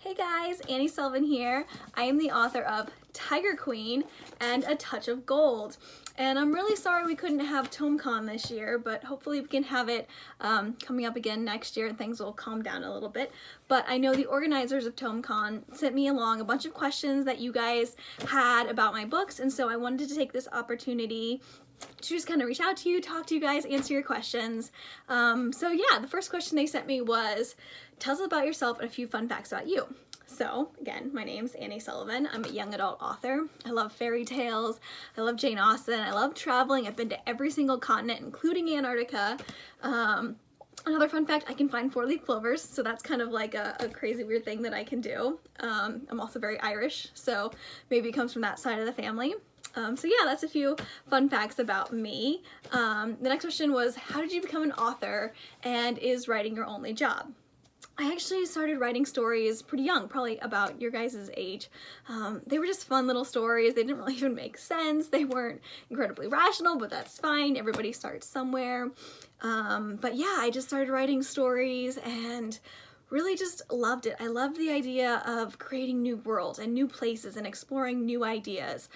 Hey guys, Annie Sullivan here. I am the author of Tiger Queen and A Touch of Gold. And I'm really sorry we couldn't have TomeCon this year, but hopefully we can have it coming up again next year and things will calm down a little bit. But I know the organizers of TomeCon sent me along a bunch of questions that you guys had about my books, and so I wanted to take this opportunity to just kind of reach out to you, talk to you guys, answer your questions. So yeah, the first question they sent me was, tell us about yourself and a few fun facts about you. So again, my name's Annie Sullivan. I'm a young adult author. I love fairy tales. I love Jane Austen. I love traveling. I've been to every single continent, including Antarctica. Another fun fact, I can find 4-leaf clovers, so that's kind of like a crazy weird thing that I can do. I'm also very Irish, so maybe it comes from that side of the family. So yeah, that's a few fun facts about me. The next question was, how did you become an author, and is writing your only job? I actually started writing stories pretty young, probably about your guys' age. They were just fun little stories. They didn't really even make sense. They weren't incredibly rational, but that's fine. Everybody starts somewhere. But yeah, I just started writing stories and really just loved it. I loved the idea of creating new worlds and new places and exploring new ideas.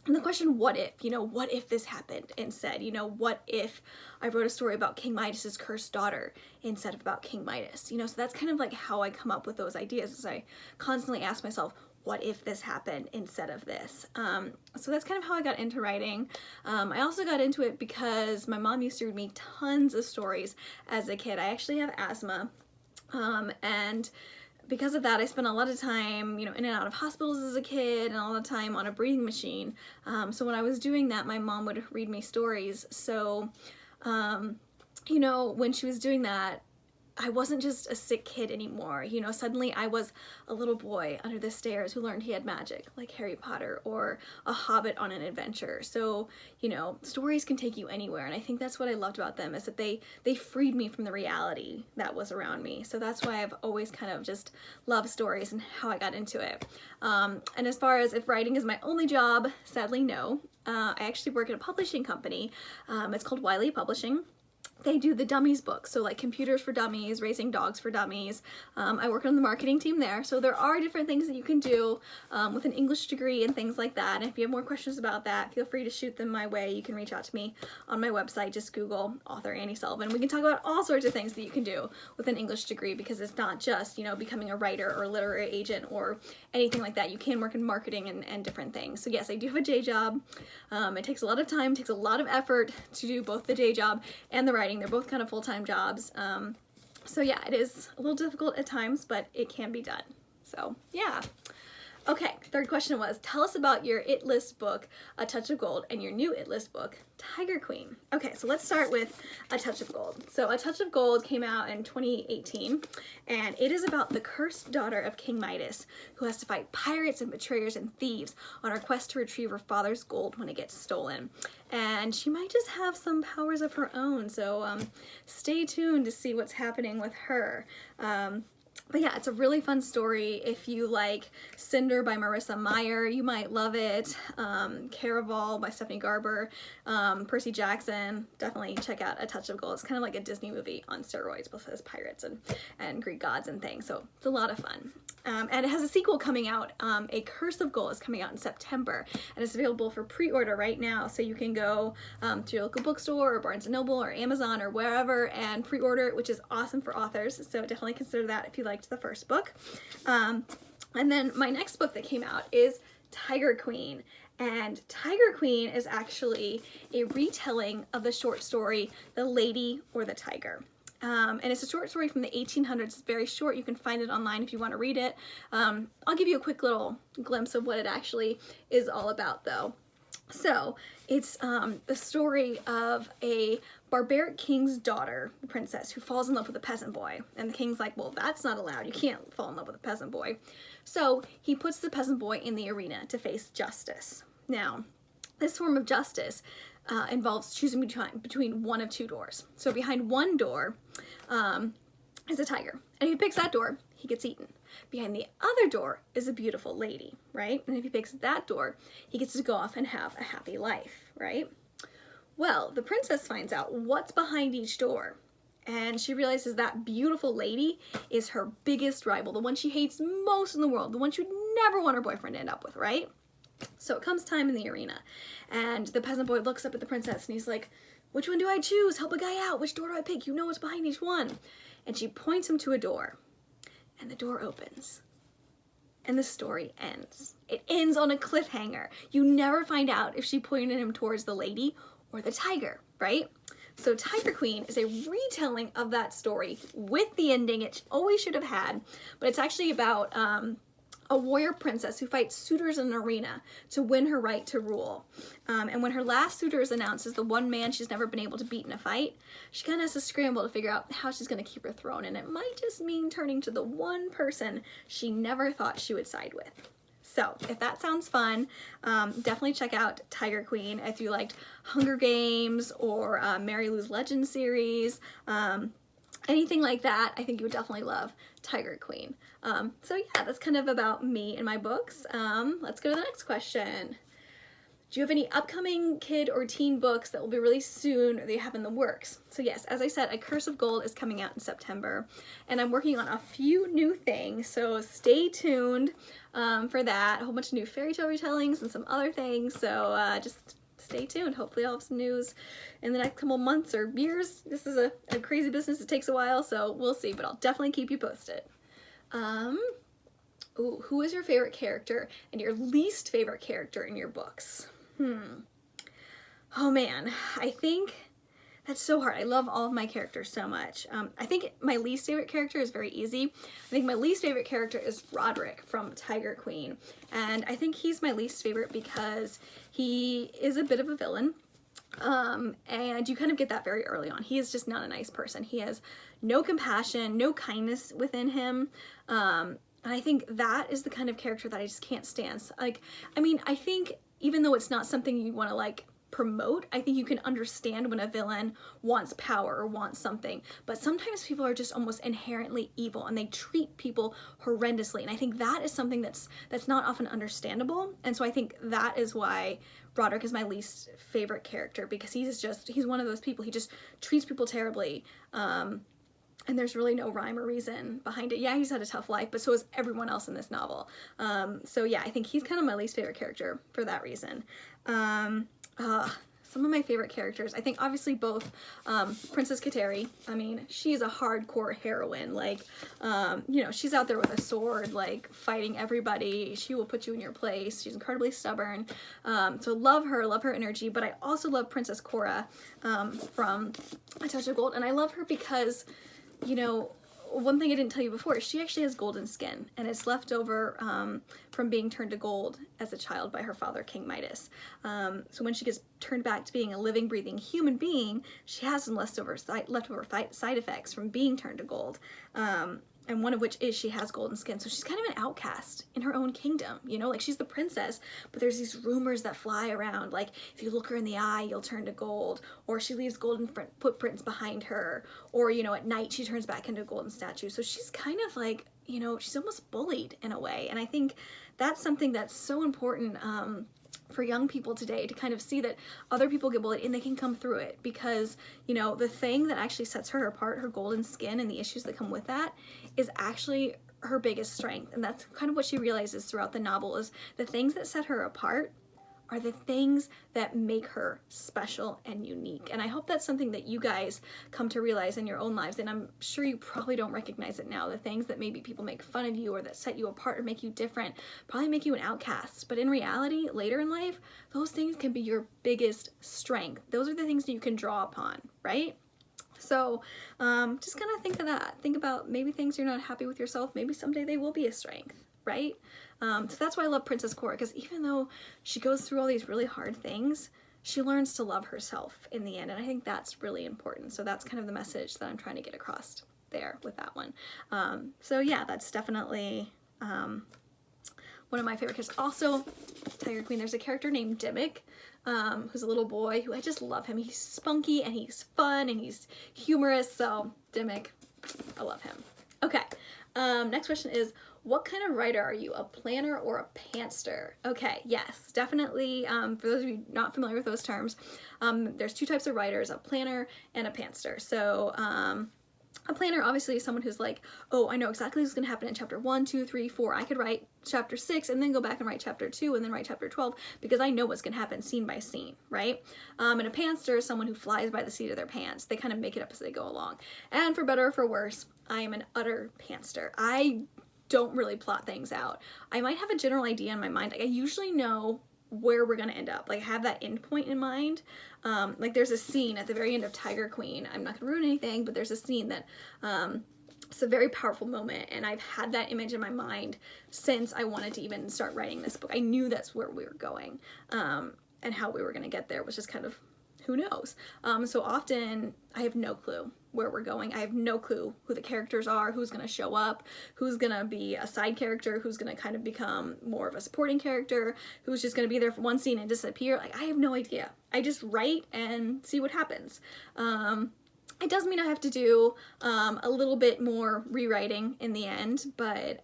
And the question, what if? What if this happened instead? What if I wrote a story about King Midas's cursed daughter instead of about King Midas? So that's kind of like how I come up with those ideas, is I constantly ask myself, what if this happened instead of this? So that's kind of how I got into writing. I also got into it because my mom used to read me tons of stories as a kid. I actually have asthma, and because of that, I spent a lot of time, in and out of hospitals as a kid, and a lot of time on a breathing machine. So when I was doing that, my mom would read me stories. So, when she was doing that, I wasn't just a sick kid anymore. Suddenly I was a little boy under the stairs who learned he had magic, like Harry Potter, or a hobbit on an adventure. So, stories can take you anywhere, and I think that's what I loved about them, is that they freed me from the reality that was around me. So that's why I've always kind of just loved stories and how I got into it. And as far as if writing is my only job, sadly no. I actually work at a publishing company. It's called Wiley Publishing. They do the dummies books, so like Computers for Dummies, Raising Dogs for Dummies. I work on the marketing team there, so there are different things that you can do with an English degree and things like that. And if you have more questions about that, feel free to shoot them my way. You can reach out to me on my website. Just Google author Annie Sullivan. We can talk about all sorts of things that you can do with an English degree, because it's not just, becoming a writer or a literary agent or anything like that. You can work in marketing and different things. So yes, I do have a day job. It takes a lot of time, takes a lot of effort to do both the day job and the writing. They're both kind of full-time jobs. So yeah, it is a little difficult at times, but it can be done. So yeah. Okay, third question was, tell us about your It List book, A Touch of Gold, and your new It List book, Tiger Queen. Okay, so let's start with A Touch of Gold. So A Touch of Gold came out in 2018, and it is about the cursed daughter of King Midas, who has to fight pirates and betrayers and thieves on her quest to retrieve her father's gold when it gets stolen. And she might just have some powers of her own, so stay tuned to see what's happening with her. But yeah, it's a really fun story. If you like Cinder by Marissa Meyer, you might love it. Caraval by Stephanie Garber, Percy Jackson, definitely check out A Touch of Gold. It's kind of like a Disney movie on steroids, but it has pirates and Greek gods and things, so it's a lot of fun. And it has a sequel coming out. A Curse of Gold is coming out in September, and it's available for pre-order right now, so you can go to your local bookstore or Barnes & Noble or Amazon or wherever and pre-order it, which is awesome for authors, so definitely consider that if you liked the first book. And then my next book that came out is Tiger Queen, and Tiger Queen is actually a retelling of the short story The Lady or the Tiger. And it's a short story from the 1800s. It's very short. You can find it online if you want to read it. I'll give you a quick little glimpse of what it actually is all about, though. So it's the story of a barbaric king's daughter, the princess, who falls in love with a peasant boy. And the king's like, well, that's not allowed. You can't fall in love with a peasant boy. So he puts the peasant boy in the arena to face justice. Now, this form of justice involves choosing between one of two doors. So behind one door is a tiger. And if he picks that door, he gets eaten. Behind the other door is a beautiful lady, right? And if he picks that door, he gets to go off and have a happy life, right? Well, the princess finds out what's behind each door, and she realizes that beautiful lady is her biggest rival, the one she hates most in the world, the one she would never want her boyfriend to end up with, right? So it comes time in the arena, and the peasant boy looks up at the princess and he's like, which one do I choose? Help a guy out. Which door do I pick? You know what's behind each one. And she points him to a door, and the door opens. And the story ends. It ends on a cliffhanger. You never find out if she pointed him towards the lady or the tiger, right? So Tiger Queen is a retelling of that story with the ending it always should have had, but it's actually about a warrior princess who fights suitors in an arena to win her right to rule. And when her last suitor is announced as the one man she's never been able to beat in a fight, she kind of has to scramble to figure out how she's going to keep her throne. And it might just mean turning to the one person she never thought she would side with. So if that sounds fun, definitely check out Tiger Queen. If you liked Hunger Games or Mary Lou's Legend series, anything like that, I think you would definitely love Tiger Queen. So yeah, that's kind of about me and my books. Let's go to the next question. Do you have any upcoming kid or teen books that will be released soon or that you have in the works? So yes, as I said, A Curse of Gold is coming out in September, and I'm working on a few new things, so stay tuned for that. A whole bunch of new fairy tale retellings and some other things, so just stay tuned. Hopefully I'll have some news in the next couple months or years. This is a crazy business. It takes a while, so we'll see, but I'll definitely keep you posted. Ooh, who is your favorite character and your least favorite character in your books? Oh man, I think that's so hard. I love all of my characters so much. I think my least favorite character is very easy. I think my least favorite character is Roderick from Tiger Queen. And I think he's my least favorite because he is a bit of a villain. And you kind of get that very early on. He is just not a nice person. He has no compassion, no kindness within him. And I think that is the kind of character that I just can't stand. Like, I mean, I think even though it's not something you want to like promote, I think you can understand when a villain wants power or wants something, but sometimes people are just almost inherently evil and they treat people horrendously, and I think that is something that's not often understandable. And so I think that is why Roderick is my least favorite character, because he's one of those people. He just treats people terribly, and there's really no rhyme or reason behind it. Yeah, he's had a tough life, but so is everyone else in this novel. So yeah, I think he's kind of my least favorite character for that reason. Some of my favorite characters, I think obviously both Princess Kateri. I mean, she's a hardcore heroine. Like, you know, she's out there with a sword, like fighting everybody. She will put you in your place. She's incredibly stubborn. So love her energy. But I also love Princess Cora from A Touch of Gold, and I love her because, you know, one thing I didn't tell you before, she actually has golden skin, and it's left over from being turned to gold as a child by her father, King Midas. So when she gets turned back to being a living, breathing human being, she has some leftover side effects from being turned to gold. And one of which is she has golden skin. So she's kind of an outcast in her own kingdom, you know, like she's the princess, but there's these rumors that fly around, like if you look her in the eye, you'll turn to gold, or she leaves golden footprints behind her, or, you know, at night she turns back into a golden statue. So she's kind of like, you know, she's almost bullied in a way. And I think that's something that's so important for young people today, to kind of see that other people get bullied and they can come through it, because, you know, the thing that actually sets her apart, her golden skin and the issues that come with that, is actually her biggest strength. And that's kind of what she realizes throughout the novel, is the things that set her apart are the things that make her special and unique. And I hope that's something that you guys come to realize in your own lives. And I'm sure you probably don't recognize it now. The things that maybe people make fun of you or that set you apart or make you different probably make you an outcast. But in reality, later in life, those things can be your biggest strength. Those are the things that you can draw upon, right? So just kind of think of that. Think about maybe things you're not happy with yourself. Maybe someday they will be a strength, right? So that's why I love Princess Cora, because even though she goes through all these really hard things, she learns to love herself in the end. And I think that's really important. So that's kind of the message that I'm trying to get across there with that one. So yeah, that's definitely one of my favorite characters. Also, Tiger Queen, there's a character named Dimmick, who's a little boy who I just love him. He's spunky and he's fun and he's humorous. So Dimmick, I love him. Okay, next question is, what kind of writer are you, a planner or a pantser? Okay, yes, definitely. For those of you not familiar with those terms, there's two types of writers, a planner and a pantser. So A planner obviously is someone who's like, oh, I know exactly what's going to happen in chapter 1, 2, 3, 4. I could write chapter 6 and then go back and write chapter 2 and then write chapter 12 because I know what's going to happen scene by scene, right? And a pantser is someone who flies by the seat of their pants. They kind of make it up as they go along. And for better or for worse, I am an utter pantser. I don't really plot things out. I might have a general idea in my mind. Like, I usually know where we're gonna end up, like have that end point in mind. Like there's a scene at the very end of Tiger Queen, I'm not gonna ruin anything, but there's a scene that it's a very powerful moment, and I've had that image in my mind since I wanted to even start writing this book. I knew that's where we were going, and how we were gonna get there was just kind of, who knows. So often I have no clue where we're going. I have no clue who the characters are, who's going to show up, who's going to be a side character, who's going to kind of become more of a supporting character, who's just going to be there for one scene and disappear. Like, I have no idea. I just write and see what happens. It does mean I have to do a little bit more rewriting in the end, but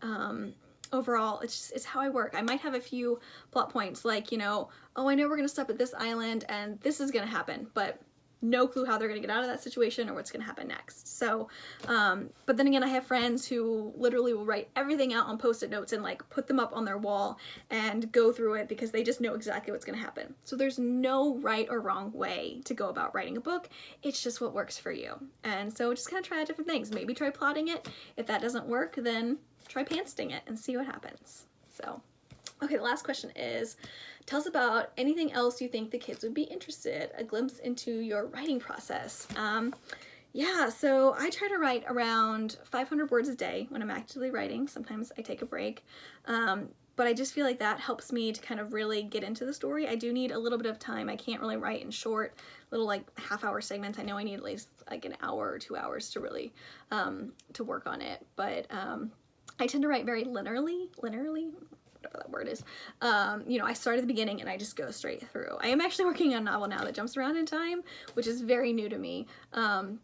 overall, it's how I work. I might have a few plot points, like, you know, oh, I know we're going to stop at this island and this is going to happen, but no clue how they're going to get out of that situation or what's going to happen next. So, but then again, I have friends who literally will write everything out on Post-it notes and like put them up on their wall and go through it because they just know exactly what's going to happen. So there's no right or wrong way to go about writing a book. It's just what works for you. And so just kind of try out different things. Maybe try plotting it. If that doesn't work, then try pantsing it and see what happens. So, okay, the last question is, tell us about anything else you think the kids would be interested, a glimpse into your writing process. Yeah, so I try to write around 500 words a day when I'm actively writing. Sometimes I take a break, but I just feel like that helps me to kind of really get into the story. I do need a little bit of time. I can't really write in short, little like half-hour segments. I know I need at least like an hour or 2 hours to really, to work on it, but I tend to write very linearly, whatever that word is. You know, I start at the beginning and I just go straight through. I am actually working on a novel now that jumps around in time, which is very new to me,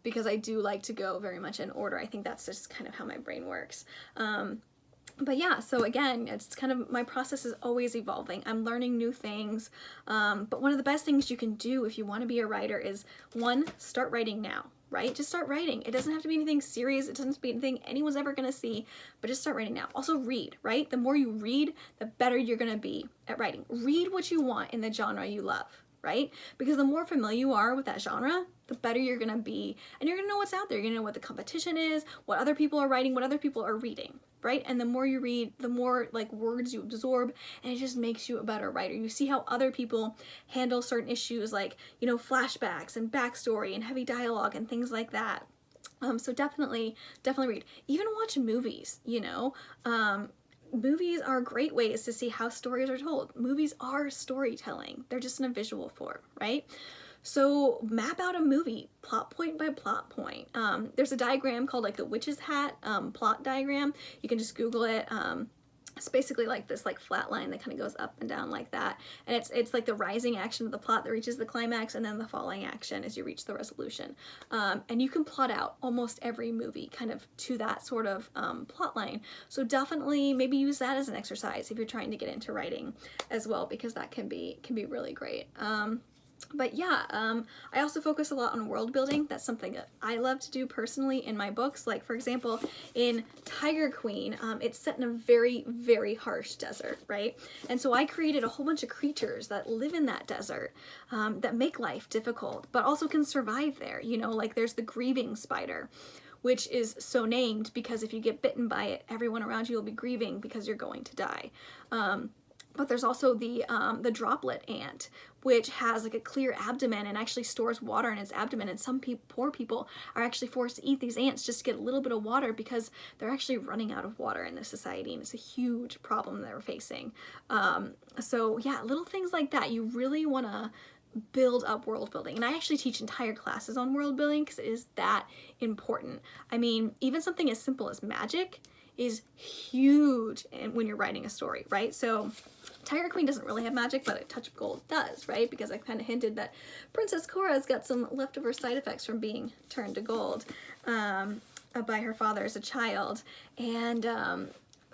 because I do like to go very much in order. I think that's just kind of how my brain works. But yeah, so again, it's kind of, my process is always evolving. I'm learning new things, but one of the best things you can do if you want to be a writer is, one, start writing now. Right? Just start writing. It doesn't have to be anything serious. It doesn't have to be anything anyone's ever going to see, but just start writing now. Also read, right? The more you read, the better you're going to be at writing. Read what you want in the genre you love, right? Because the more familiar you are with that genre, the better you're going to be, and you're going to know what's out there. You're going to know what the competition is, what other people are writing, what other people are reading, right? And the more you read, the more like words you absorb, and it just makes you a better writer. You see how other people handle certain issues, like, you know, flashbacks and backstory and heavy dialogue and things like that. So definitely read. Even watch movies, you know. Movies are great ways to see how stories are told. Movies are storytelling. They're just in a visual form, right? So map out a movie plot point by plot point. There's a diagram called like the witch's hat plot diagram. You can just Google it. It's basically like this like flat line that kind of goes up and down like that. And it's like the rising action of the plot that reaches the climax, and then the falling action as you reach the resolution. And you can plot out almost every movie kind of to that sort of plot line. So definitely maybe use that as an exercise if you're trying to get into writing as well, because that can be really great. But yeah, I also focus a lot on world building. That's something that I love to do personally in my books. Like, for example, in Tiger Queen, it's set in a very, very harsh desert, right? And so I created a whole bunch of creatures that live in that desert, that make life difficult, but also can survive there. You know, like there's the grieving spider, which is so named because if you get bitten by it, everyone around you will be grieving because you're going to die. But there's also the droplet ant, which has like a clear abdomen and actually stores water in its abdomen. And some poor people are actually forced to eat these ants just to get a little bit of water because they're actually running out of water in this society, and it's a huge problem that we're facing. So yeah, little things like that. You really want to build up world building. And I actually teach entire classes on world building because it is that important. I mean, even something as simple as magic is huge when you're writing a story, right? So Tiger Queen doesn't really have magic, but A Touch of Gold does, right? Because I kind of hinted that Princess Cora's got some leftover side effects from being turned to gold by her father as a child. And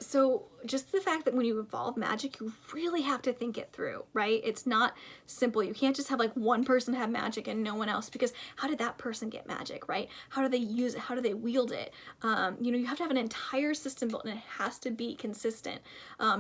So just the fact that when you evolve magic, you really have to think it through, right? It's not simple. You can't just have like one person have magic and no one else, because how did that person get magic, right? How do they use it? How do they wield it? You know, you have to have an entire system built, and it has to be consistent.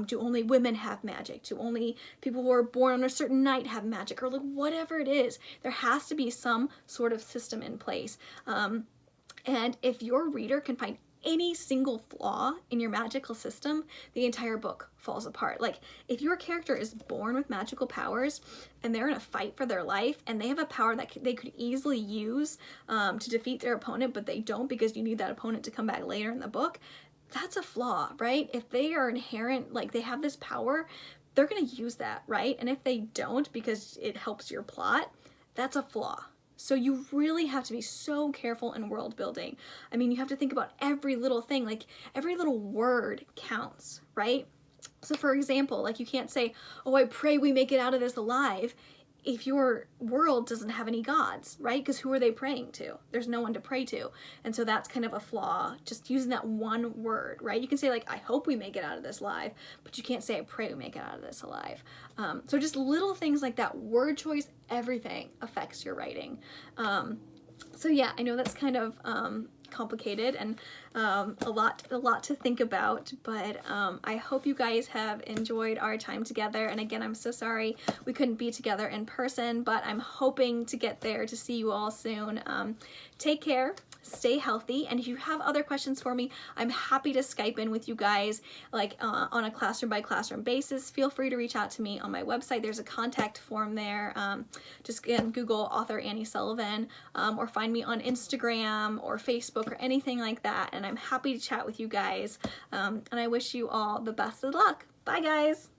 Do only women have magic? Do only people who are born on a certain night have magic? Or like whatever it is, there has to be some sort of system in place. And if your reader can find any single flaw in your magical system, the entire book falls apart. Like, if your character is born with magical powers and they're in a fight for their life and they have a power that they could easily use to defeat their opponent, but they don't because you need that opponent to come back later in the book, that's a flaw, right? If they are inherent, like they have this power, they're going to use that, right? And if they don't because it helps your plot, that's a flaw. So you really have to be so careful in world building. I mean, you have to think about every little thing, like every little word counts, right? So for example, like you can't say, oh, I pray we make it out of this alive, if your world doesn't have any gods, right? Because who are they praying to? There's no one to pray to. And so that's kind of a flaw, just using that one word, right? You can say like, I hope we make it out of this alive, but you can't say, I pray we make it out of this alive. So just little things like that, word choice, everything affects your writing. So yeah, I know that's kind of complicated and a lot to think about, but I hope you guys have enjoyed our time together. And again, I'm so sorry we couldn't be together in person, but I'm hoping to get there to see you all soon. Take care, stay healthy, and if you have other questions for me, I'm happy to Skype in with you guys, like on a classroom by classroom basis. Feel free to reach out to me on my website. There's a contact form there. Just again, Google author Annie Sullivan, or find me on Instagram or Facebook or anything like that, and I'm happy to chat with you guys. And I wish you all the best of luck. Bye guys!